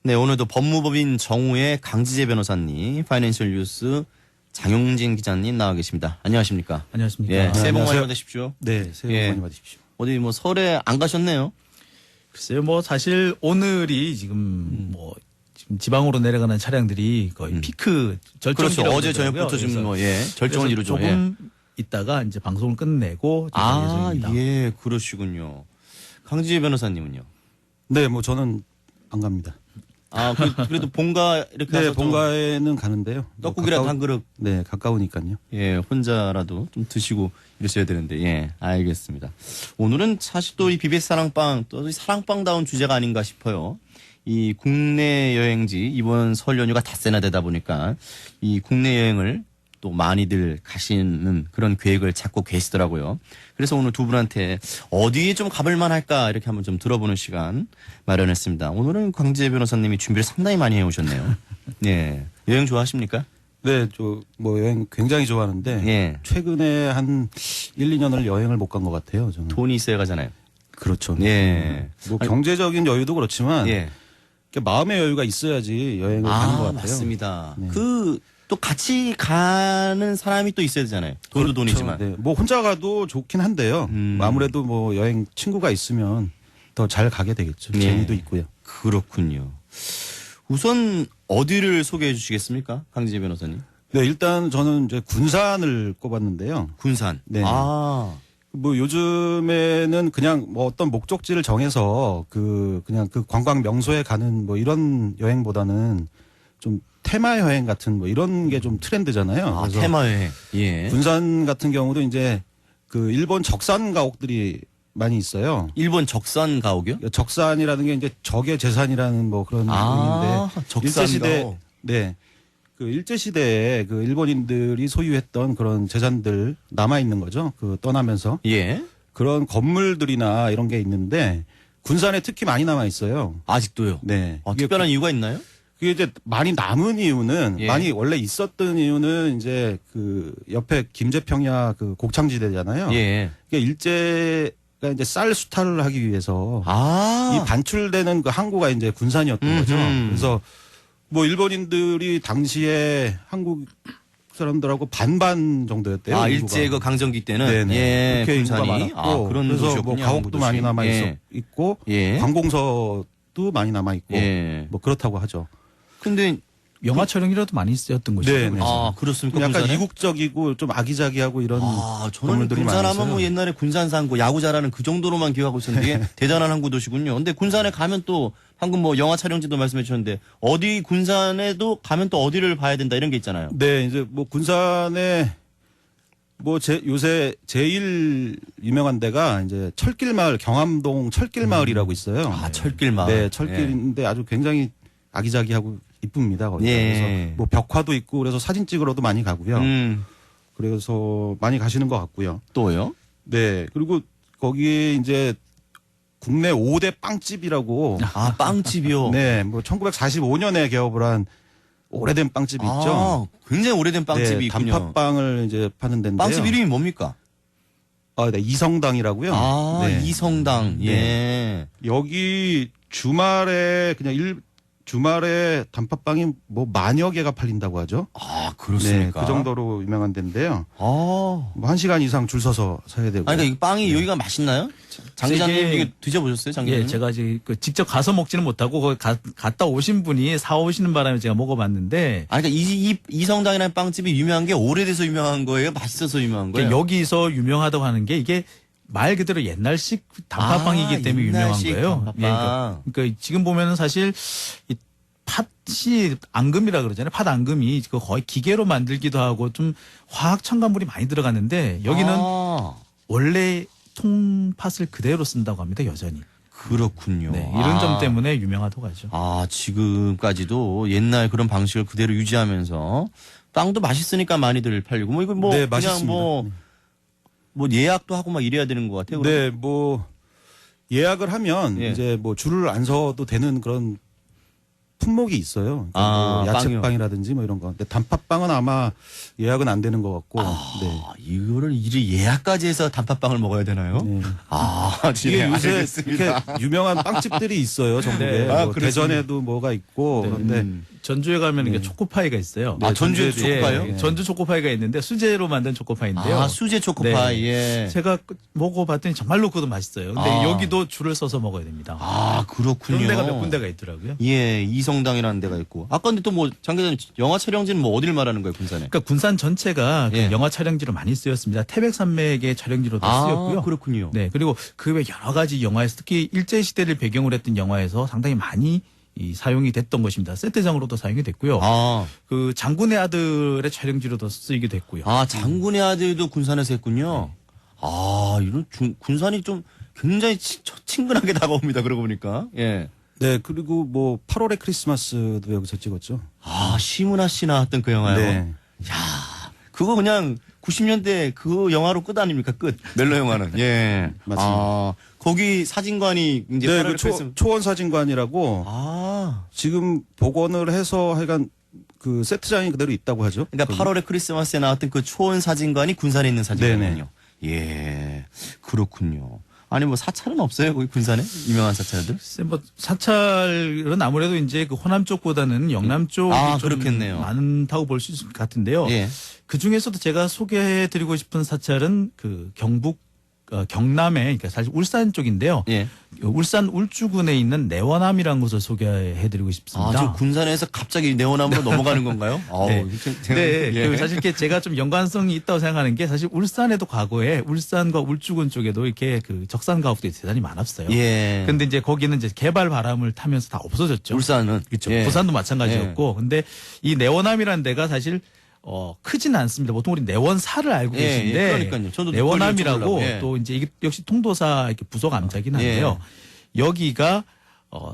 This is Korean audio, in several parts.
네, 오늘도 법무법인 정우의 강지재 변호사님, 파이낸셜 뉴스 장용진 기자님 나와 계십니다. 안녕하십니까? 안녕하십니까? 예, 새해 복 많이 안녕하세요. 받으십시오. 네, 새해 복 예. 많이 받으십시오. 어디 뭐 설에 안 가셨네요? 글쎄요, 뭐 사실 오늘이 지금 지금 지방으로 내려가는 차량들이 거의 피크 절정이라고 그렇죠. 어제 그러더라고요. 저녁부터 좀 그래서 뭐, 예, 절정을 그래서 이루죠. 조금 있다가 이제 방송을 끝내고 갈 예정입니다. 예, 그러시군요. 강지재 변호사님은요? 네, 뭐 저는 안 갑니다. 아, 그래도 본가 이렇게 네, 가서 좀 본가에는 가는데요. 떡국이라도 한 그릇, 네, 가까우니까요. 예, 혼자라도 좀 드시고 이러셔야 되는데, 예, 알겠습니다. 오늘은 사실 또 이 BBS 사랑방, 또 사랑방다운 주제가 아닌가 싶어요. 이 국내 여행지, 이번 설 연휴가 닷새나 되다 보니까 이 국내 여행을 또 많이들 가시는 그런 계획을 잡고 계시더라고요. 그래서 오늘 두 분한테 어디에 좀 가볼만 할까 이렇게 한번 좀 들어보는 시간 마련했습니다. 오늘은 강지재 변호사님이 준비를 상당히 많이 해오셨네요. 네. 여행 좋아하십니까? 네, 저 뭐 여행 굉장히 좋아하는데 예. 최근에 한 1, 2년을 여행을 못 간 것 같아요. 저는. 돈이 있어야 가잖아요. 그렇죠. 예. 뭐 경제적인 여유도 그렇지만 예. 이렇게 마음의 여유가 있어야지 여행을 가는 것 같아요. 맞습니다. 네. 또 같이 가는 사람이 또 있어야 되잖아요. 돈도 그렇죠. 돈이지만. 네. 뭐 혼자 가도 좋긴 한데요. 아무래도 뭐 여행 친구가 있으면 더 잘 가게 되겠죠. 네. 재미도 있고요. 그렇군요. 우선 어디를 소개해 주시겠습니까? 강지재 변호사님. 네, 일단 저는 이제 군산을 꼽았는데요. 군산. 네. 아. 뭐 요즘에는 그냥 뭐 어떤 목적지를 정해서 그냥 그 관광 명소에 가는 뭐 이런 여행보다는 좀 테마 여행 같은 뭐 이런 게 좀 트렌드잖아요. 아, 그래서 테마 여행. 예. 군산 같은 경우도 이제 그 일본 적산 가옥들이 많이 있어요. 일본 적산 가옥이요? 적산이라는 게 이제 적의 재산이라는 뭐 그런 아, 의미인데 적산 일제시대 가옥. 네. 그 일제시대에 그 일본인들이 소유했던 그런 재산들 남아 있는 거죠. 그 떠나면서 예. 그런 건물들이나 이런 게 있는데 군산에 특히 많이 남아 있어요. 아직도요? 네. 이게 특별한 이유가 있나요? 그게 이제 많이 남은 이유는 예. 많이 원래 있었던 이유는 이제 그 옆에 김제평야 그 곡창지대잖아요. 예. 그게 일제가 이제 쌀 수탈을 하기 위해서 아. 이 반출되는 그 항구가 이제 군산이었던 거죠. 음흠. 그래서 뭐 일본인들이 당시에 한국 사람들하고 반반 정도였대요. 아, 인구가. 일제 그 강점기 때는 네네. 예, 그렇게 군산이 인구가 많았고 아, 그런 그래서 뭐 도시였군요, 가옥도 항구 도시. 많이 남아 예. 있고 예. 관공서도 많이 남아 있고 예. 뭐 그렇다고 하죠. 근데 영화 촬영이라도 많이 쓰였던 곳이죠. 네, 네. 그래서. 아, 그렇습니까? 약간 군산에? 이국적이고 좀 아기자기하고 이런 아, 저는 건물들이 군산하면 많았어요. 뭐 옛날에 군산 상고 야구 잘하는 그 정도로만 기억하고 있었는데 이게 대단한 항구 도시군요. 근데 군산에 가면 또 방금 뭐 영화 촬영지도 말씀해 주셨는데 어디 군산에도 가면 또 어디를 봐야 된다 이런 게 있잖아요. 네, 이제 뭐 군산에 뭐 요새 제일 유명한 데가 이제 철길마을 경암동 철길마을이라고 있어요. 아, 철길마을. 네, 철길인데 아주 굉장히 아기자기하고 이쁩니다. 거기가. 예. 그래서 뭐 벽화도 있고 그래서 사진 찍으러도 많이 가고요. 그래서 많이 가시는 것 같고요. 또요? 네, 그리고 거기에 이제 국내 5대 빵집이라고 아, 빵집이요. 네, 뭐 1945년에 개업을 한 오래된 빵집이 있죠. 아, 굉장히 오래된 빵집이 네, 있군요. 단팥빵을 이제 파는 데인데요. 빵집 이름이 뭡니까? 아, 네, 이성당이라고요. 아, 네. 이성당. 예. 여기 주말에 주말에 단팥빵이 뭐 만여 개가 팔린다고 하죠. 아, 네, 그렇습니까? 그 정도로 유명한 데인데요. 아. 뭐 1시간 이상 줄 서서 사야 되고. 아니, 그러니까 이 빵이 여기가 맛있나요? 장 기자님 이게- 이게 드셔보셨어요? 장 기자님? 예, 제가 이제 그 직접 가서 먹지는 못하고 거기 갔다 오신 분이 사 오시는 바람에 제가 먹어봤는데 아, 그러니까 이성당이라는 빵집이 유명한 게 오래돼서 유명한 거예요? 맛있어서 유명한 거예요? 여기서 유명하다고 하는 게 이게 말 그대로 옛날식 단팥빵이기 아, 때문에 유명한 옛날식 거예요. 단팥빵. 그러니까 지금 보면은 사실 이 팥이 앙금이라 그러잖아요. 팥 앙금이 그 거의 기계로 만들기도 하고 좀 화학 첨가물이 많이 들어갔는데 여기는 아, 원래 통팥을 그대로 쓴다고 합니다. 여전히. 그렇군요. 네, 이런 점 아. 때문에 유명하다고 하죠. 아, 지금까지도 옛날 그런 방식을 그대로 유지하면서 빵도 맛있으니까 많이들 팔리고 뭐 이거 뭐 네, 그냥 맛있습니다. 뭐 예약도 하고 막 이래야 되는 것 같아요. 네, 뭐 예약을 하면 예. 이제 뭐 줄을 안 서도 되는 그런 품목이 있어요. 그러니까 아, 뭐 빵이요. 야채빵이라든지 뭐 이런 거. 근데 단팥빵은 아마 예약은 안 되는 것 같고. 네. 이거를 이제 예약까지 해서 단팥빵을 먹어야 되나요? 네. 이게 이게 요새 알겠습니다. 이렇게 유명한 빵집들이 있어요. 전국에. 네. 뭐 그렇습니다. 대전에도 뭐가 있고. 네. 그런데 전주에 가면 이게 네. 초코파이가 있어요. 아, 전주에 전주에 초코파이요? 예, 전주 초코파이가 있는데 수제로 만든 초코파이인데요. 아, 수제 초코파이. 예. 제가 먹어봤더니 정말로 그것도 맛있어요. 근데 아. 여기도 줄을 서서 먹어야 됩니다. 아, 그렇군요. 그런 데가 몇 군데가 있더라고요. 예, 이성당이라는 데가 있고. 아까 근데 또 뭐, 장 기자님, 영화 촬영지는 뭐 어딜 말하는 거예요, 군산에? 그러니까 군산 전체가 그 예. 영화 촬영지로 많이 쓰였습니다. 태백산맥의 촬영지로도 쓰였고요. 그렇군요. 네, 그리고 그 외 여러 가지 영화에서 특히 일제 시대를 배경으로 했던 영화에서 상당히 많이 이 사용이 됐던 것입니다. 세트장으로도 사용이 됐고요. 그 장군의 아들의 촬영지로도 쓰이기도 했고요. 장군의 아들도 군산에서 했군요. 이런 군산이 좀 굉장히 친근하게 다가옵니다. 그러고 보니까. 예. 네, 그리고 뭐 8월의 크리스마스도 여기서 찍었죠. 시문아 씨 나왔던 그 영화요. 네. 그거 그냥 90년대 그 영화로 끝 아닙니까? 끝. 멜로 영화는. 예. 맞습니다. 거기 사진관이 이제 네, 팔월 그 크리스마스- 초원 사진관이라고 지금 복원을 해서 하여간 그 세트장이 그대로 있다고 하죠. 그러니까 8월의 크리스마스에 나왔던 그 초원 사진관이 군산에 있는 사진관이군요. 네네. 예. 그렇군요. 아니 뭐 사찰은 없어요? 거기 군산에? 유명한 사찰들? 글쎄 뭐 사찰은 아무래도 이제 그 호남 쪽보다는 영남 쪽이 좀 그렇겠네요. 많다고 볼 수 있을 것 같은데요. 예. 그 중에서도 제가 소개해드리고 싶은 사찰은 그 경북 경남에 그러니까 사실 울산 쪽인데요. 예. 울산 울주군에 있는 내원암이라는 곳을 소개해드리고 싶습니다. 저 군산에서 갑자기 내원암으로 넘어가는 건가요? 네. 네, 예. 그 사실 이렇게 제가 좀 연관성이 있다고 생각하는 게 사실 울산에도 과거에 울산과 울주군 쪽에도 이렇게 그 적산 가옥들이 대단히 많았어요. 예. 근데 이제 거기는 이제 개발 바람을 타면서 다 없어졌죠. 울산은 그렇죠. 예. 부산도 마찬가지였고, 근데 이 내원암이라는 데가 사실 크지는 않습니다. 보통 우리 내원사를 알고 예, 계신데 예, 그러니까요. 저도 내원암이라고 그걸 여쭤보려고, 예. 또 이제 이게 역시 통도사 이렇게 부속 암자긴 한데요. 여기가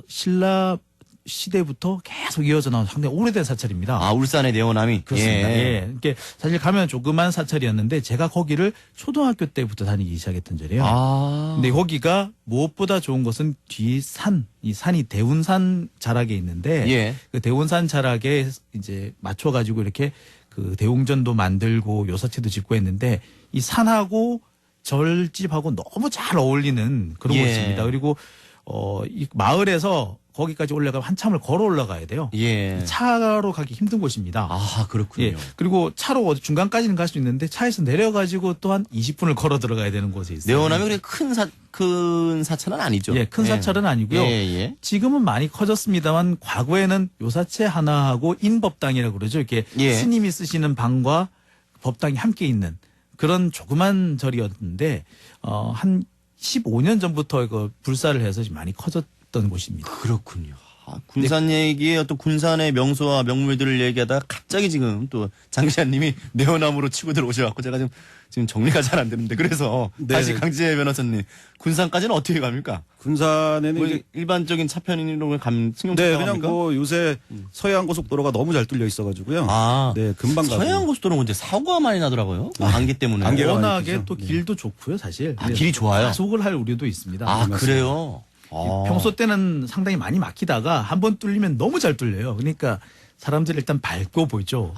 신라 시대부터 계속 이어져 나온 상당히 오래된 사찰입니다. 울산의 내원암이 그렇습니다. 예. 이게 사실 가면 조그만 사찰이었는데 제가 거기를 초등학교 때부터 다니기 시작했던 절이에요. 근데 거기가 무엇보다 좋은 것은 이 산이 대운산 자락에 있는데 예. 그 대운산 자락에 이제 맞춰가지고 이렇게 그 대웅전도 만들고 요사체도 짓고 했는데 이 산하고 절집하고 너무 잘 어울리는 그런 예. 곳입니다. 그리고 이 마을에서 거기까지 올라가면 한참을 걸어 올라가야 돼요. 예. 차로 가기 힘든 곳입니다. 그렇군요. 예. 그리고 차로 어디 중간까지는 갈 수 있는데 차에서 내려가지고 또한 20분을 걸어 들어가야 되는 곳에 있어요. 내원암이 그렇게 큰 사찰은 아니죠. 예, 큰 사찰은 아니고요. 예. 지금은 많이 커졌습니다만 과거에는 요사체 하나하고 인법당이라고 그러죠. 이렇게 예. 스님이 쓰시는 방과 법당이 함께 있는 그런 조그만 절이었는데 한 15년 전부터 이거 불사를 해서 지금 많이 커졌던 곳입니다. 그렇군요. 군산 얘기에 어떤 군산의 명소와 명물들을 얘기하다가 갑자기 지금 또 장 기자님이 내원암으로 치고 들어오셔갖고 제가 지금 정리가 잘 안 되는데 그래서 네. 다시 강지혜 변호사님 군산까지는 어떻게 갑니까? 군산에는 뭐 이제 일반적인 차편으로 승용 네, 차가 그냥 갑니까? 뭐 요새 서해안 고속도로가 너무 잘 뚫려 있어가지고요. 네, 금방 가고. 서해안 고속도로는 이제 사고가 많이 나더라고요. 안개 때문에. 안개가 많이 워낙에 크죠. 또 길도 좋고요, 사실. 길이 좋아요? 가속을 할 우려도 있습니다. 그래요? 평소 때는 상당히 많이 막히다가 한번 뚫리면 너무 잘 뚫려요. 그러니까 사람들이 일단 밟고 보죠.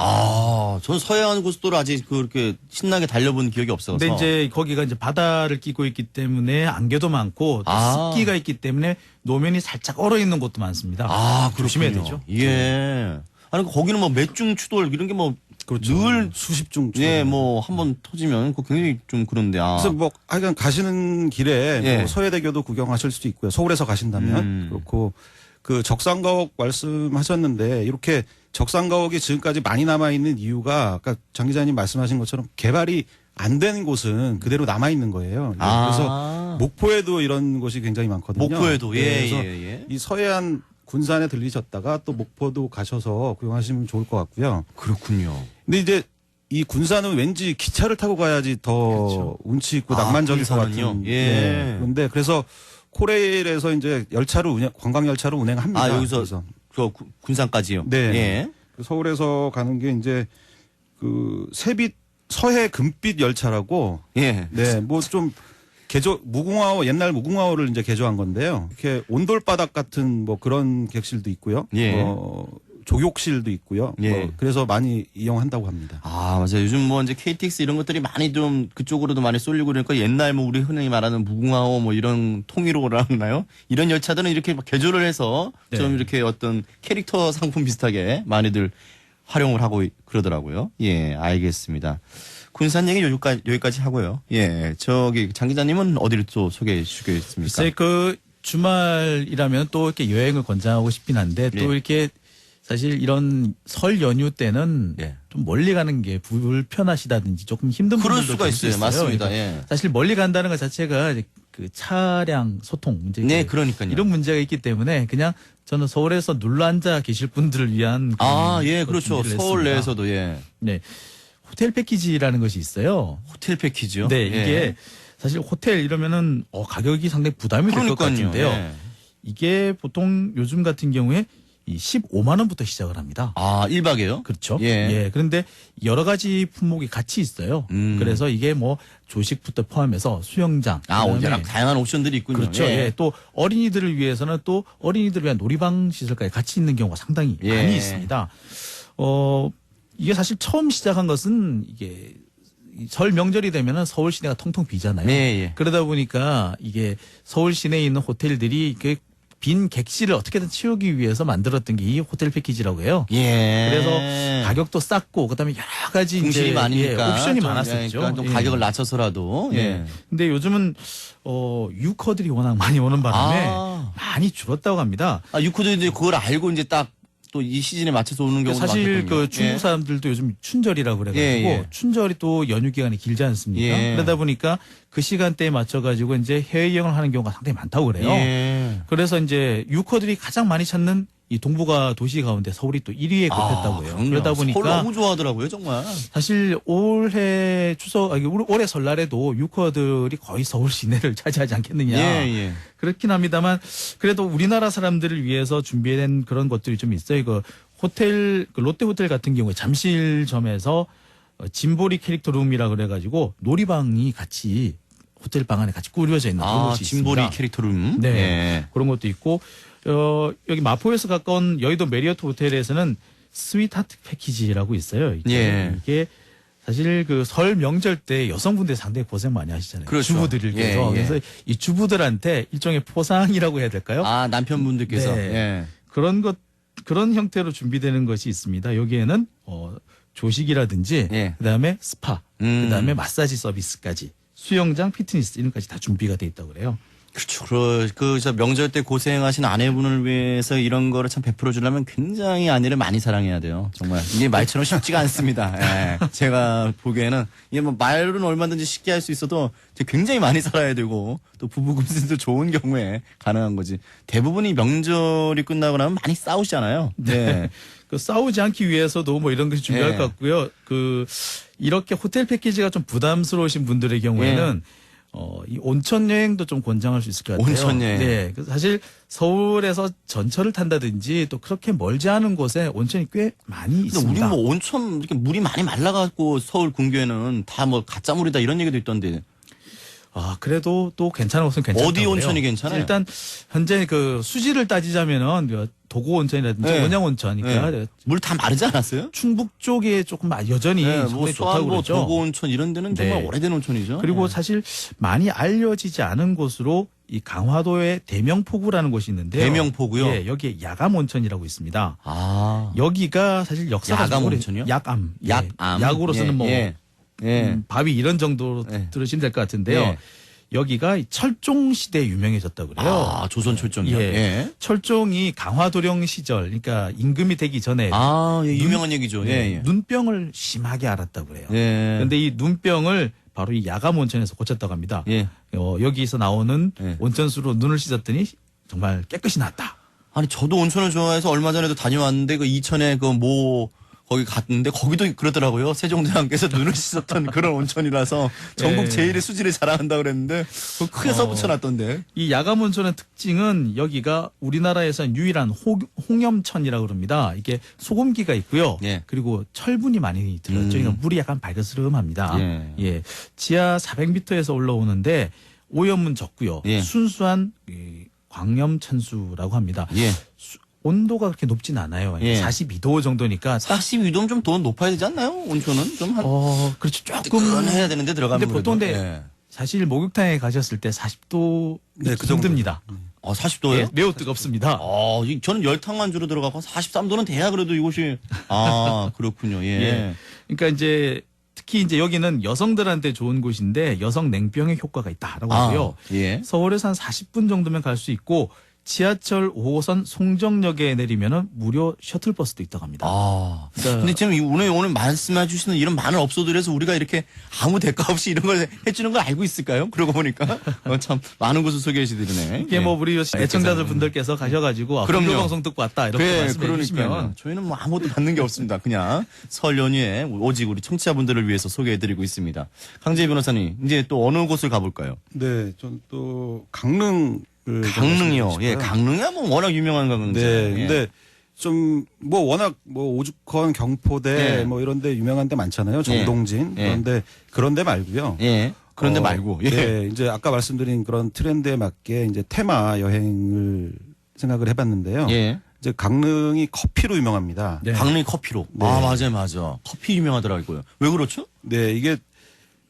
전 서해안 고속도로 아직 그렇게 신나게 달려본 기억이 없어서. 근데 이제 거기가 이제 바다를 끼고 있기 때문에 안개도 많고 또 습기가 있기 때문에 노면이 살짝 얼어 있는 곳도 많습니다. 조심해야 그렇군요. 되죠. 예. 아니 거기는 뭐 매중 추돌 이런 게 뭐 늘 수십 중. 뭐 한번 터지면 그거 굉장히 좀 그런데 그래서 뭐 하여간 가시는 길에 예. 뭐 서해대교도 구경하실 수도 있고요. 서울에서 가신다면 그렇고 그 적산가옥 말씀하셨는데 이렇게 적산가옥이 지금까지 많이 남아 있는 이유가 아까 장 기자님 말씀하신 것처럼 개발이 안 된 곳은 그대로 남아 있는 거예요. 그래서 목포에도 이런 곳이 굉장히 많거든요. 목포에도 그래서 예. 이 서해안 군산에 들리셨다가 또 목포도 가셔서 구경하시면 좋을 것 같고요. 그렇군요. 근데 이제 이 군산은 왠지 기차를 타고 가야지 더 운치 있고 낭만적일 것 군산은요? 같은. 예. 그런데 그래서 코레일에서 이제 관광 열차로 운행합니다. 여기서 그래서. 군산까지요. 네. 예. 서울에서 가는 게 이제 그 서해 금빛 열차라고. 예. 네, 뭐 좀 무궁화호 옛날 무궁화호를 이제 개조한 건데요. 이렇게 온돌바닥 같은 뭐 그런 객실도 있고요. 예. 조욕실도 있고요. 예. 그래서 많이 이용한다고 합니다. 아, 맞아요. 요즘 뭐 이제 KTX 이런 것들이 많이 좀 그쪽으로도 많이 쏠리고 그러니까 옛날 뭐 우리 흔히 말하는 무궁화호 뭐 이런 통일호라 하나요? 이런 열차들은 이렇게 막 개조를 해서 네. 좀 이렇게 어떤 캐릭터 상품 비슷하게 많이들 활용을 하고 그러더라고요. 예, 알겠습니다. 군산 얘기 여기까지 하고요. 예, 저기 장 기자님은 어디를 또 소개해 주시겠습니까? 글쎄 그 주말이라면 또 이렇게 여행을 권장하고 싶긴 한데 또 예. 이렇게 사실 이런 설 연휴 때는 예. 좀 멀리 가는 게 불편하시다든지 조금 힘든 그럴 분들도 수가 계실 수 있어요. 맞습니다. 그러니까 예. 사실 멀리 간다는 것 자체가 이제 그 차량 소통 문제, 네, 그러니까요. 이런 문제가 있기 때문에 그냥 저는 서울에서 눌러 앉아 계실 분들을 위한 아, 그런 예, 그렇죠. 준비를 서울 했습니다. 내에서도 예. 네, 호텔 패키지라는 것이 있어요. 호텔 패키지요? 네, 예. 이게 사실 호텔 이러면은 가격이 상당히 부담이 될 것 그러니까요. 같은데요. 예. 이게 보통 요즘 같은 경우에 이 15만 원부터 시작을 합니다. 아, 1박이에요? 그렇죠. 예. 그런데 여러 가지 품목이 같이 있어요. 그래서 이게 뭐 조식부터 포함해서 수영장. 아, 그다음에 여러 다양한 옵션들이 있군요. 그렇죠. 예. 또 어린이들을 위해서는 또 어린이들을 위한 놀이방 시설까지 같이 있는 경우가 상당히 예. 많이 있습니다. 이게 사실 처음 시작한 것은 이게 설 명절이 되면은 서울 시내가 텅텅 비잖아요. 네, 예. 그러다 보니까 이게 서울 시내에 있는 호텔들이 그 빈 객실을 어떻게든 채우기 위해서 만들었던 게 이 호텔 패키지라고 해요. 예. 그래서 가격도 쌌고 그다음에 여러 가지 공실이 이제 많으니까 옵션이 좀, 많았었죠. 그러니까 좀 예. 가격을 낮춰서라도. 네. 예. 근데 요즘은 유커들이 워낙 많이 오는 바람에 아. 많이 줄었다고 합니다. 아, 유코들이 그걸 알고 이제 딱 또 이 시즌에 맞춰서 오는 경우도 사실 많거든요. 그 중국 예. 사람들도 요즘 춘절이라고 그래가지고 예, 예. 춘절이 또 연휴 기간이 길지 않습니까? 예. 그러다 보니까 그 시간대에 맞춰가지고 이제 해외여행을 하는 경우가 상당히 많다고 그래요. 예. 그래서 이제 유커들이 가장 많이 찾는 이 동북아 도시 가운데 서울이 또 1위에 꼽혔다고 해요. 그럼요. 그러다 서울 보니까 너무 좋아하더라고요, 정말. 사실 올해 올해 설날에도 유커들이 거의 서울 시내를 차지하지 않겠느냐. 예, 예. 그렇긴 합니다만 그래도 우리나라 사람들을 위해서 준비된 그런 것들이 좀 있어요. 그 호텔, 그 롯데 호텔 같은 경우에 잠실점에서 짐보리 캐릭터 룸이라 그래가지고 놀이방이 같이 호텔 방 안에 같이 꾸려져 있는 그런 아, 곳이 짐보리 있습니다. 캐릭터 룸. 네. 예. 그런 것도 있고 여기 마포에서 가까운 여의도 메리어트 호텔에서는 스윗하트 패키지라고 있어요. 예. 이게 사실 그 설 명절 때 여성분들이 상당히 고생 많이 하시잖아요. 그렇죠. 주부들께서. 예, 예. 그래서 이 주부들한테 일종의 포상이라고 해야 될까요? 아, 남편분들께서. 네. 예. 그런 형태로 준비되는 것이 있습니다. 여기에는 조식이라든지 예. 그다음에 스파, 그다음에 음. 마사지 서비스까지 수영장, 피트니스 이런 것까지 다 준비가 돼 있다고 그래요. 그렇죠. 저 명절 때 고생하신 아내분을 위해서 이런 거를 참 베풀어 주려면 굉장히 아내를 많이 사랑해야 돼요. 정말. 이게 말처럼 쉽지가 않습니다. 예. 제가 보기에는 이게 뭐 말로는 얼마든지 쉽게 할 수 있어도 굉장히 많이 살아야 되고 또 부부 금슬도 좋은 경우에 가능한 거지. 대부분이 명절이 끝나고 나면 많이 싸우시잖아요. 네. 그 싸우지 않기 위해서도 뭐 이런 것이 중요할 예. 것 같고요. 이렇게 호텔 패키지가 좀 부담스러우신 분들의 경우에는 이 온천 여행도 좀 권장할 수 있을 것 같아요. 온천 여행. 네. 그래서 사실 서울에서 전철을 탄다든지 또 그렇게 멀지 않은 곳에 온천이 꽤 많이 근데 우리 있습니다. 뭐 온천 이렇게 물이 많이 말라갖고 서울 근교에는 다 뭐 가짜 물이다 이런 얘기도 있던데. 그래도 또 괜찮은 곳은 괜찮다고 어디 그래요. 온천이 괜찮아요? 일단 현재 그 수지를 따지자면은 그 도고 온천이라든지 네. 원양 온천, 그러니까 물 다 마르지 않았어요? 충북 쪽에 조금 여전히 네, 뭐 상당히 좋다고 수안보 그러죠. 도고 온천 이런 데는 정말 네. 오래된 온천이죠. 그리고 네. 사실 많이 알려지지 않은 곳으로 이 강화도의 대명포구라는 곳이 있는데요. 대명포구요? 예, 여기에 야감 온천이라고 있습니다. 아, 여기가 사실 역사가 야감 좀 오래- 온천이요? 약암. 예. 약암. 약으로서는 뭐 예. 바위 이런 정도로 예. 들으시면 될 것 같은데요. 예. 여기가 이 철종 시대에 유명해졌다고 그래요. 아, 조선 철종이요. 예. 예. 철종이 강화도령 시절, 그러니까 임금이 되기 전에 아, 예, 유명한 얘기죠. 예, 예. 눈병을 심하게 앓았다고 그래요. 예. 그런데 이 눈병을 바로 이 야감 온천에서 고쳤다고 합니다. 예. 여기서 나오는 예. 온천수로 눈을 씻었더니 정말 깨끗이 나았다. 아니, 저도 온천을 좋아해서 얼마 전에도 다녀왔는데 그 이천에 거기 갔는데 거기도 그러더라고요. 세종대왕께서 눈을 씻었던 그런 온천이라서 전국 예. 제일의 수지를 자랑한다고 그랬는데 그거 크게 써붙여놨던데. 이 야감 온천의 특징은 여기가 우리나라에선 유일한 홍염천이라고 그럽니다. 이게 소금기가 있고요. 예. 그리고 철분이 많이 들어있죠. 그러니까 물이 약간 발그스름합니다. 예. 예. 지하 400m에서 올라오는데 오염은 적고요. 예. 순수한 이 광염천수라고 합니다. 예. 온도가 그렇게 높진 않아요. 예. 42도 정도니까 딱 42도면 좀 더 높아야 되지 않나요? 온천은 좀 한. 그렇죠. 조금 뜨끈해야 되는데 들어가면. 근데 보통 그래도. 근데 예. 사실 목욕탕에 가셨을 때 40도 네, 그 정도입니다. 40도예요? 예, 매우 뜨겁습니다. 저는 열탕만 주로 들어가고 43도는 돼야 그래도 이곳이. 그렇군요. 예. 예. 그러니까 이제 특히 이제 여기는 여성들한테 좋은 곳인데 여성 냉병의 효과가 있다라고 하고요. 예. 서울에서 한 40분 정도면 갈 수 있고 지하철 5호선 송정역에 내리면은 무료 셔틀버스도 있다고 합니다. 그러니까 근데 지금 오늘 말씀해 주시는 이런 많은 업소들에서 우리가 이렇게 아무 대가 없이 이런 걸 해주는 걸 알고 있을까요? 그러고 보니까 참 많은 곳을 소개해 주시네. 이게 뭐 우리 애청자들 분들께서 가셔가지고 그럼요. 불교 방송 듣고 왔다 이렇게 말씀해 주시면 그러니까요. 저희는 뭐 아무것도 받는 게 없습니다. 그냥 설 연휴에 오직 우리 청취자분들을 위해서 소개해드리고 있습니다. 강재희 변호사님, 이제 또 어느 곳을 가볼까요? 네, 전 또 강릉 강릉이요. 예, 강릉이야 뭐 워낙 유명한 관광지. 네, 예. 근데 좀 뭐 워낙 뭐 오죽헌, 경포대 예. 뭐 이런 데 유명한 데 많잖아요. 정동진. 예. 그런데 그런 데 말고요. 예. 그런데 말고. 예. 네, 이제 아까 말씀드린 그런 트렌드에 맞게 이제 테마 여행을 생각을 해봤는데요. 예. 이제 강릉이 커피로 유명합니다. 네. 강릉이 커피로. 네. 맞아. 커피 유명하더라고요. 왜 그렇죠? 네, 이게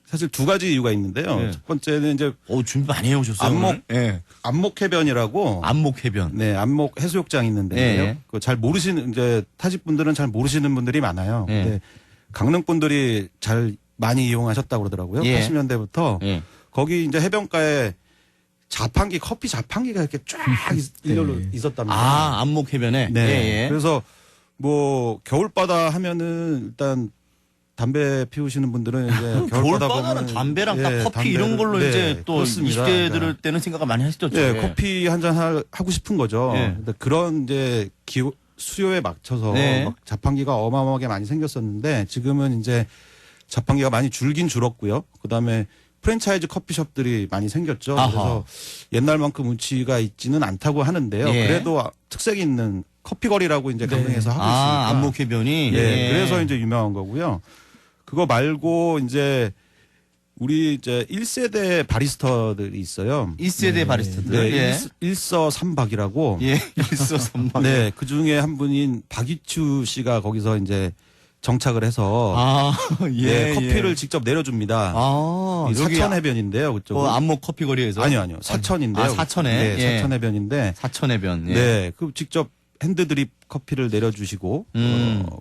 사실 두 가지 이유가 있는데요. 네. 첫 번째는 이제 준비 많이 해오셨어요. 안목, 오늘? 예. 안목해변이라고 안목해변. 네, 안목 해수욕장 있는데요. 예. 그거 잘 모르시는 이제 타집 분들은 잘 모르시는 분들이 많아요. 예. 근데 강릉 분들이 잘 많이 이용하셨다고 그러더라고요. 예. 80년대부터 예. 거기 이제 해변가에 자판기 커피 자판기가 이렇게 쫙 일렬로 있었답니다. 안목해변에. 네. 예, 예. 그래서 뭐 겨울바다 하면은 일단 담배 피우시는 분들은 이제 겨울바다는 담배랑 딱 커피 이런 걸로 네, 이제 또 그렇습니다. 20대 들을 때는 생각을 많이 하시죠. 네, 커피 한 잔 하고 싶은 거죠. 예. 근데 그런 이제 수요에 맞춰서 네. 막 자판기가 어마어마하게 많이 생겼었는데 지금은 이제 자판기가 많이 줄긴 줄었고요. 그다음에 프랜차이즈 커피숍들이 많이 생겼죠. 아하. 그래서 옛날만큼 운치가 있지는 않다고 하는데요. 예. 그래도 특색이 있는 커피거리라고 이제 강릉에서 하고 있으니까. 안목해변이. 예, 그래서 이제 유명한 거고요. 그거 말고 이제 우리 이제 1세대 바리스타들이 있어요. 1세대 바리스타들. 네, 예. 일서삼박이라고. 예. 일서삼박. 네, 그 중에 한 분인 박이추 씨가 거기서 이제 정착을 해서 예. 커피를 직접 내려줍니다. 이 여기 사천해변인데요, 그쪽은. 안목 커피 거리에서. 아니요. 사천인데요. 사천에. 네, 예. 사천해변인데. 사천해변. 예. 네, 그 직접 핸드드립 커피를 내려주시고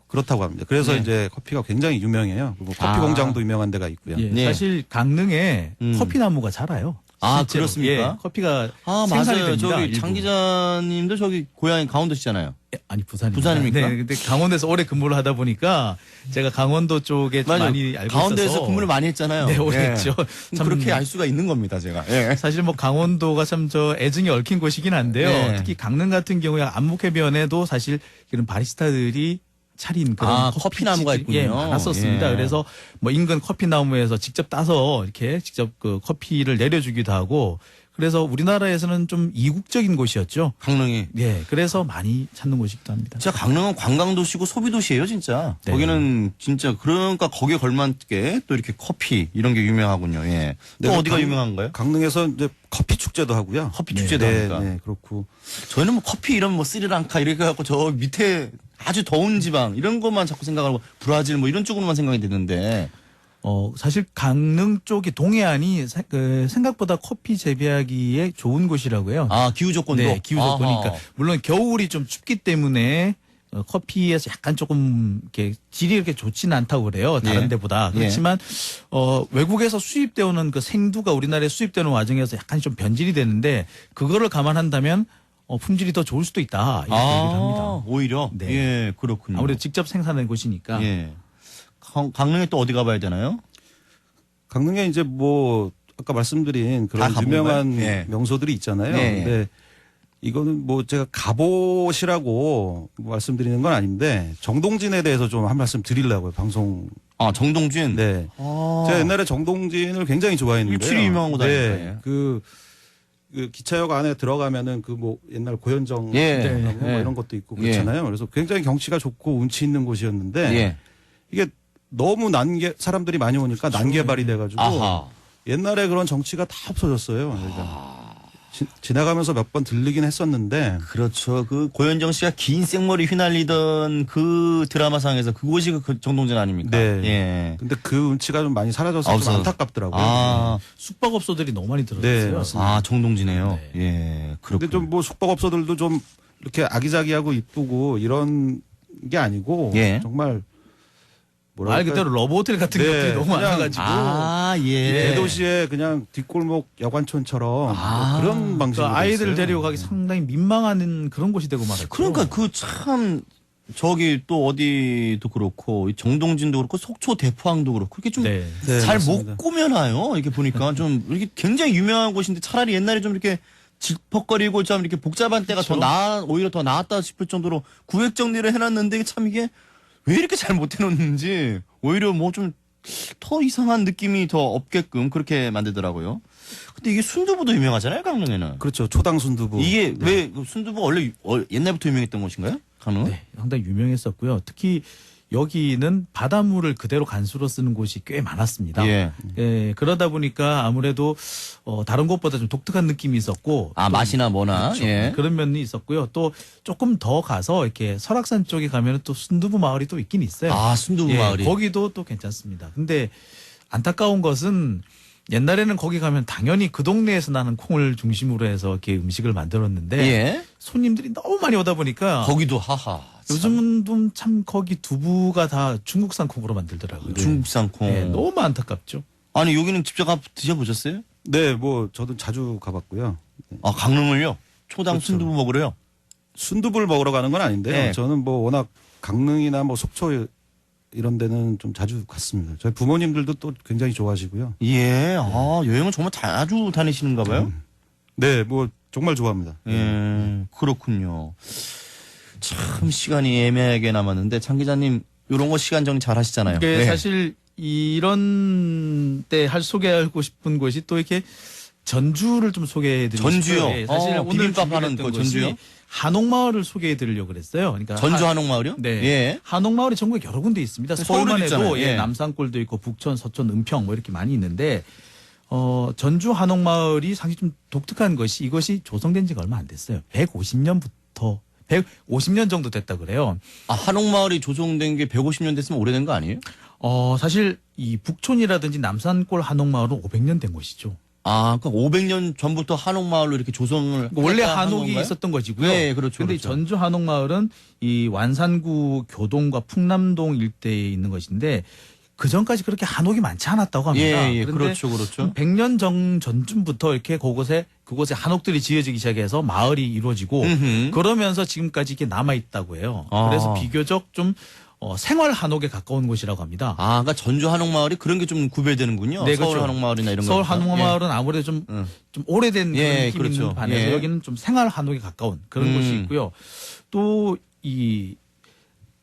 그렇다고 합니다. 그래서 네. 이제 커피가 굉장히 유명해요. 그리고 커피 공장도 유명한 데가 있고요. 예, 네. 사실 강릉에 커피 나무가 자라요. 실제로. 그렇습니까? 예, 커피가 생산이 맞아요. 됩니다. 저기 일부. 장 기자님도 저기 고향이 강원도시잖아요. 아니 부산입니다. 부산입니까? 네, 근데 강원도에서 오래 근무를 하다 보니까 제가 강원도 쪽에 좀 많이 알고 강원도에서 있어서 근무를 많이 했잖아요. 네, 오래 예. 했죠. 참 그렇게 알 수가 있는 겁니다, 제가. 예. 사실 뭐 강원도가 참 저 애증이 얽힌 곳이긴 한데요. 네. 특히 강릉 같은 경우에 안목해변에도 사실 이런 바리스타들이 차린 그런 커피 나무가 있군요. 예, 많았었습니다. 예. 그래서 뭐 인근 커피 나무에서 직접 따서 이렇게 직접 그 커피를 내려주기도 하고 그래서 우리나라에서는 좀 이국적인 곳이었죠. 강릉이. 예, 그래서 많이 찾는 곳이기도 합니다. 진짜 강릉은 관광도시고 소비도시예요, 진짜. 네. 거기는 진짜 그러니까 거기에 걸맞게 또 이렇게 커피 이런 게 유명하군요. 예. 또 네, 어디가 유명한가요? 강릉에서 이제 커피 축제도 하고요. 커피 축제도 하니까. 네, 그렇고. 저희는 뭐 커피 이런 뭐 스리랑카 이렇게 해갖고 저 밑에 아주 더운 지방 이런 것만 자꾸 생각하고 브라질 뭐 이런 쪽으로만 생각이 드는데. 사실 강릉 쪽이 동해안이 생각보다 커피 재배하기에 좋은 곳이라고 해요. 기후 조건도? 네, 기후 조건이니까. 아하. 물론 겨울이 좀 춥기 때문에 커피에서 약간 조금 이렇게 질이 이렇게 좋지는 않다고 그래요. 다른 예. 데보다. 그렇지만 외국에서 수입되어 오는 그 생두가 우리나라에 수입되는 와중에서 약간 좀 변질이 되는데 그거를 감안한다면 품질이 더 좋을 수도 있다. 이렇게 얘기를 합니다. 오히려? 네. 예, 그렇군요. 아무래도 직접 생산한 곳이니까. 예. 강릉에 또 어디 가봐야 되나요? 강릉에 이제 뭐 아까 말씀드린 다 그런 가본 유명한 건가요? 예. 명소들이 있잖아요. 예. 근데 이거는 뭐 제가 갑옷이라고 말씀드리는 건 아닌데 정동진에 대해서 좀 한 말씀 드리려고요. 방송. 정동진? 네. 제가 옛날에 정동진을 굉장히 좋아했는데요. 일출이 유명한 곳 아닙니까? 네. 그 기차역 안에 들어가면은 그 뭐 옛날 고현정 예. 뭐 예. 이런 것도 있고 그렇잖아요. 그래서 굉장히 경치가 좋고 운치 있는 곳이었는데 예. 이게 너무 사람들이 많이 오니까 난개발이 돼가지고 아하. 옛날에 그런 정치가 다 없어졌어요. 지나가면서 몇 번 들리긴 했었는데 그렇죠. 그 고현정 씨가 긴 생머리 휘날리던 그 드라마상에서 그곳이 그 정동진 아닙니까? 네. 예. 근데 그 운치가 좀 많이 사라져서 좀 없어서. 안타깝더라고요. 아, 숙박업소들이 너무 많이 네, 들어갔어요. 맞습니다. 아 정동진이에요. 네. 예, 그렇군요. 근데 좀 뭐 숙박업소들도 좀 이렇게 아기자기하고 이쁘고 이런 게 아니고 예. 정말 말 그대로 러브호텔 같은 네, 것들이 너무 그냥- 많아가지고 아, 예. 대도시의 그냥 뒷골목 여관촌처럼 아, 그런 방식으로 그 아이들 됐어요. 데리고 가기 상당히 민망한 그런 곳이 되고 말았죠. 그러니까 그 참 저기 또 어디도 그렇고 이 정동진도 그렇고 속초 대포항도 그렇고 그렇게 좀 네. 네, 잘 맞습니다. 못 꾸며놔요. 이렇게 보니까 좀 이렇게 굉장히 유명한 곳인데 차라리 옛날에 좀 이렇게 질퍽거리고 좀 이렇게 복잡한 때가 더 오히려 더 나았다 싶을 정도로 구획 정리를 해놨는데 이게 참 이게 왜 이렇게 잘 못 해놓는지 오히려 뭐 좀 더 이상한 느낌이 더 없게끔 그렇게 만들더라고요. 근데 이게 순두부도 유명하잖아요, 강릉에는. 그렇죠. 초당 순두부. 이게 왜 순두부 원래 옛날부터 유명했던 곳인가요? 강릉? 네, 상당히 유명했었고요. 특히 여기는 바닷물을 그대로 간수로 쓰는 곳이 꽤 많았습니다. 예. 예, 그러다 보니까 아무래도 다른 곳보다 좀 독특한 느낌이 있었고 아, 또 맛이나 뭐나. 그렇죠. 예. 그런 면이 있었고요. 또 조금 더 가서 이렇게 설악산 쪽에 가면 또 순두부 마을이 또 있긴 있어요. 아, 순두부 예, 마을이. 거기도 또 괜찮습니다. 근데 안타까운 것은 옛날에는 거기 가면 당연히 그 동네에서 나는 콩을 중심으로 해서 이렇게 음식을 만들었는데 예. 손님들이 너무 많이 오다 보니까 거기도 하하. 요즘은 좀 참 거기 두부가 다 중국산 콩으로 만들더라고요. 중국산 콩. 네, 너무 안타깝죠. 아니, 여기는 직접 가 드셔보셨어요? 네, 뭐 저도 자주 가봤고요. 아, 강릉을요? 초당 그렇죠. 순두부 먹으러요? 순두부를 먹으러 가는 건 아닌데요. 네. 저는 뭐 워낙 강릉이나 뭐 속초 이런 데는 좀 자주 갔습니다. 저희 부모님들도 또 굉장히 좋아하시고요. 예. 아, 여행은 정말 자주 다니시는가 봐요? 네, 뭐 정말 좋아합니다. 예. 그렇군요. 참 시간이 애매하게 남았는데 장 기자님 요런 거 시간 정리 잘 하시잖아요. 이게 네. 사실 이런 때 소개하고 싶은 곳이 또 이렇게 전주를 좀 소개해드리고 전주요? 싶어요. 예, 사실 오늘 비빔밥 하는 준비했던 그 곳이 전주요? 한옥마을을 소개해드리려고 그랬어요. 그러니까 전주 한옥마을이요? 네. 예. 한옥마을이 전국에 여러 군데 있습니다. 네, 서울만 서울에도 해도 있잖아요. 예. 남산골도 있고 북천, 서천, 은평 뭐 이렇게 많이 있는데 전주 한옥마을이 상당히 좀 독특한 것이 이것이 조성된 지가 얼마 안 됐어요. 150년 정도 됐다 그래요. 아, 한옥마을이 조성된 게 150년 됐으면 오래된 거 아니에요? 사실 이 북촌이라든지 남산골 한옥마을은 500년 된 것이죠. 아, 그러니까 500년 전부터 한옥마을로 이렇게 조성을 원래 했다 한 한옥이 건가요? 있었던 것이고요. 네, 그렇죠. 근데 그렇죠. 전주 한옥마을은 이 완산구 교동과 풍남동 일대에 있는 것인데 그 전까지 그렇게 한옥이 많지 않았다고 합니다. 예, 예, 그런데 그렇죠, 그렇죠. 100년 전쯤부터 이렇게 그곳에 한옥들이 지어지기 시작해서 마을이 이루어지고 음흠. 그러면서 지금까지 이게 남아 있다고 해요. 아. 그래서 비교적 좀 생활 한옥에 가까운 곳이라고 합니다. 아, 그러니까 전주 한옥마을이 그런 게 좀 구별되는군요. 네, 서울 그렇죠. 한옥마을이나 이런 거. 서울 한옥마을은 아무래도 좀 오래된 그런 예, 느낌이 그렇죠. 있는 반해서 예. 여기는 좀 생활 한옥에 가까운 그런 곳이 있고요. 또 이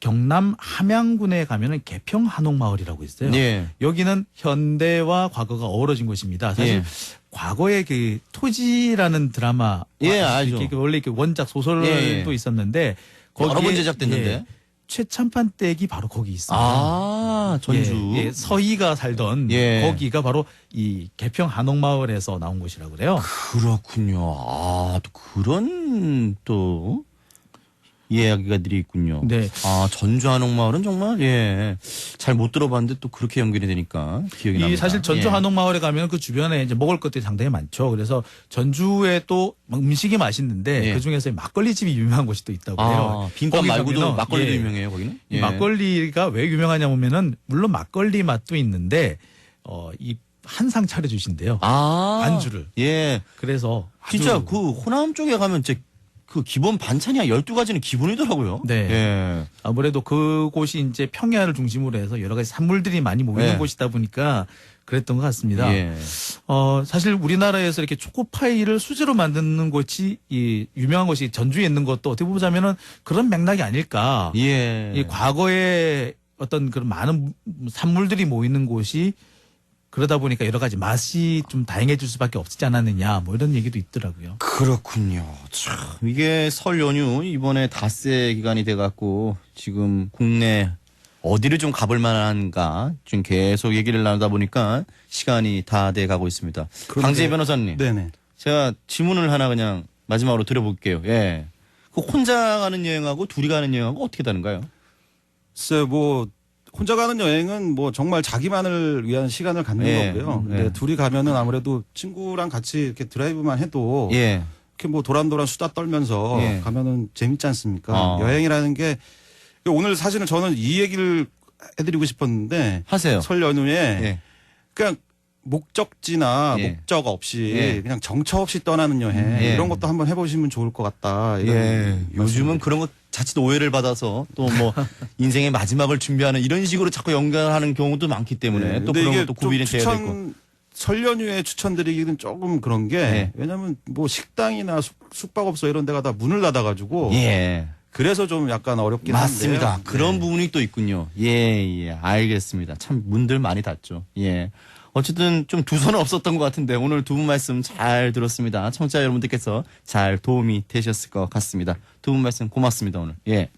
경남 함양군에 가면은 개평 한옥마을이라고 있어요. 예. 여기는 현대와 과거가 어우러진 곳입니다. 사실 예. 과거에 그 토지라는 드라마 예, 알죠. 이렇게 원래 이렇게 원작 소설도 예, 예. 있었는데 여러 번 거기에, 제작됐는데. 예, 최찬판 댁이 바로 거기 있습니다. 아, 전주. 예, 예, 서희가 살던 예. 거기가 바로 이 개평 한옥마을에서 나온 곳이라고 그래요. 그렇군요. 아, 또 그런 또 이야기가들이 있군요. 네. 아, 전주 한옥마을은 정말 예. 잘 못 들어봤는데 또 그렇게 연결이 되니까 기억이 이 납니다. 사실 전주 예. 한옥마을에 가면 그 주변에 이제 먹을 것들이 상당히 많죠. 그래서 전주에 또 음식이 맛있는데 예. 그 중에서 막걸리 집이 유명한 곳이 또 있다고 해요. 아, 빈밥 거기 말고도 가면은, 막걸리도 예. 유명해요, 거기는? 이 예. 막걸리가 왜 유명하냐 보면은 물론 막걸리 맛도 있는데 이 한상 차려주신대요. 아. 안주를. 예. 그래서 아주 진짜 그 호남 쪽에 가면 이제 그 기본 반찬이 한 12가지는 기본이더라고요. 네. 예. 아무래도 그곳이 이제 평야를 중심으로 해서 여러 가지 산물들이 많이 모이는 네. 곳이다 보니까 그랬던 것 같습니다. 예. 사실 우리나라에서 이렇게 초코파이를 수제로 만드는 곳이 이 유명한 곳이 전주에 있는 것도 어떻게 보자면은 그런 맥락이 아닐까. 예. 이 과거에 어떤 그런 많은 산물들이 모이는 곳이 그러다 보니까 여러 가지 맛이 좀 다양해질 수밖에 없지 않았느냐 뭐 이런 얘기도 있더라고요. 그렇군요. 참 이게 설 연휴 이번에 닷새 기간이 돼갖고 지금 국내 어디를 좀 가볼 만한가 지금 계속 얘기를 나누다 보니까 시간이 다 돼 가고 있습니다. 그런데- 강재희 변호사님. 네네. 제가 질문을 하나 그냥 마지막으로 드려볼게요. 예. 그 혼자 가는 여행하고 둘이 가는 여행하고 어떻게 다른가요? 글쎄 뭐 혼자 가는 여행은 뭐 정말 자기만을 위한 시간을 갖는 예. 거고요. 근데 예. 둘이 가면은 아무래도 친구랑 같이 이렇게 드라이브만 해도 예. 이렇게 뭐 도란도란 수다 떨면서 예. 가면은 재밌지 않습니까? 어. 여행이라는 게 오늘 사실은 저는 이 얘기를 해드리고 싶었는데 하세요. 설 연휴에 예. 그냥 목적지나 예. 목적 없이 예. 그냥 정처 없이 떠나는 여행 예. 이런 것도 한번 해보시면 좋을 것 같다. 이런 예. 요즘은 말씀을 그런 거 자칫 오해를 받아서 또 뭐 인생의 마지막을 준비하는 이런 식으로 자꾸 연결하는 경우도 많기 때문에 네, 또 근데 그런 이게 것도 좀 구비는 돼야 되고. 설 연휴에 추천드리기는 조금 그런 게 네. 왜냐하면 뭐 식당이나 숙박업소 이런 데가 다 문을 닫아가지고 예. 그래서 좀 약간 어렵긴 맞습니다. 한데요. 그런 네. 부분이 또 있군요. 예, 예. 알겠습니다. 참 문들 많이 닫죠. 예. 어쨌든 좀 두서는 없었던 것 같은데 오늘 두 분 말씀 잘 들었습니다. 청취자 여러분들께서 잘 도움이 되셨을 것 같습니다. 두 분 말씀 고맙습니다, 오늘. 예.